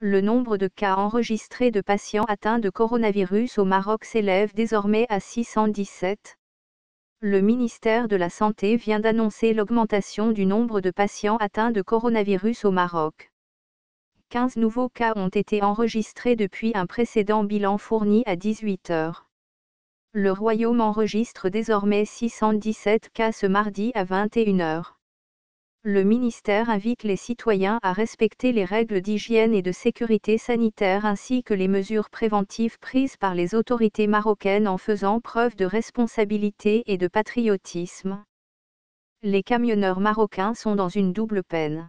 Le nombre de cas enregistrés de patients atteints de coronavirus au Maroc s'élève désormais à 617. Le ministère de la Santé vient d'annoncer l'augmentation du nombre de patients atteints de coronavirus au Maroc. 15 nouveaux cas ont été enregistrés depuis un précédent bilan fourni à 18 heures. Le Royaume enregistre désormais 617 cas ce mardi à 21 heures. Le ministère invite les citoyens à respecter les règles d'hygiène et de sécurité sanitaire ainsi que les mesures préventives prises par les autorités marocaines en faisant preuve de responsabilité et de patriotisme. Les camionneurs marocains sont dans une double peine.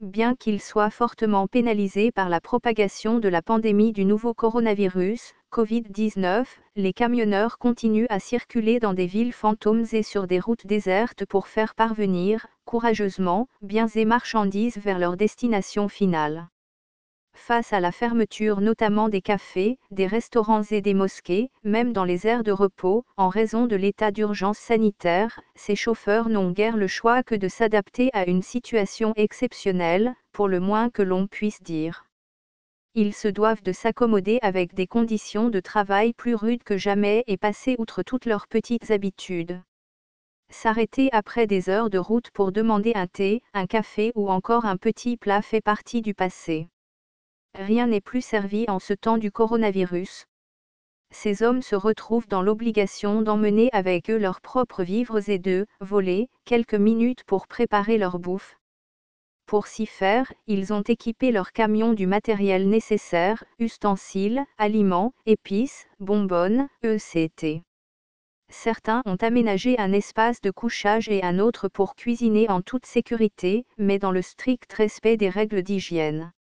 Bien qu'ils soient fortement pénalisés par la propagation de la pandémie du nouveau coronavirus, Covid-19, les camionneurs continuent à circuler dans des villes fantômes et sur des routes désertes pour faire parvenir, courageusement, biens et marchandises vers leur destination finale. Face à la fermeture notamment des cafés, des restaurants et des mosquées, même dans les aires de repos, en raison de l'état d'urgence sanitaire, ces chauffeurs n'ont guère le choix que de s'adapter à une situation exceptionnelle, pour le moins que l'on puisse dire. Ils se doivent de s'accommoder avec des conditions de travail plus rudes que jamais et passer outre toutes leurs petites habitudes. S'arrêter après des heures de route pour demander un thé, un café ou encore un petit plat fait partie du passé. Rien n'est plus servi en ce temps du coronavirus. Ces hommes se retrouvent dans l'obligation d'emmener avec eux leurs propres vivres et de voler quelques minutes pour préparer leur bouffe. Pour s'y faire, ils ont équipé leur camion du matériel nécessaire, ustensiles, aliments, épices, bonbonnes, etc. Certains ont aménagé un espace de couchage et un autre pour cuisiner en toute sécurité, mais dans le strict respect des règles d'hygiène.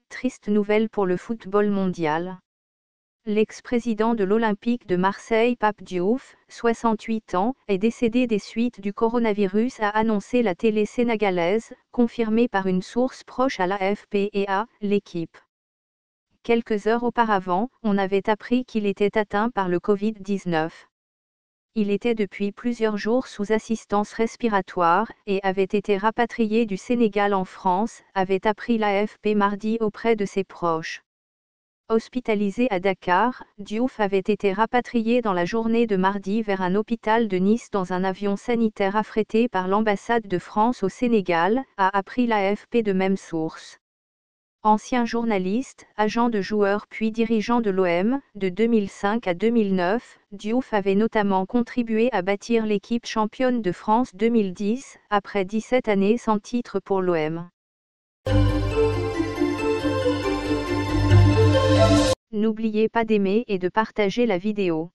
Triste nouvelle pour le football mondial. L'ex-président de l'Olympique de Marseille, Pape Diouf, 68 ans, est décédé des suites du coronavirus, a annoncé la télé sénégalaise, confirmée par une source proche à l'AFP et à l'équipe. Quelques heures auparavant, on avait appris qu'il était atteint par le Covid-19. Il était depuis plusieurs jours sous assistance respiratoire, et avait été rapatrié du Sénégal en France, avait appris l'AFP mardi auprès de ses proches. Hospitalisé à Dakar, Diouf avait été rapatrié dans la journée de mardi vers un hôpital de Nice dans un avion sanitaire affrété par l'ambassade de France au Sénégal, a appris l'AFP de même source. Ancien journaliste, agent de joueur puis dirigeant de l'OM, de 2005 à 2009, Diouf avait notamment contribué à bâtir l'équipe championne de France 2010, après 17 années sans titre pour l'OM. N'oubliez pas d'aimer et de partager la vidéo.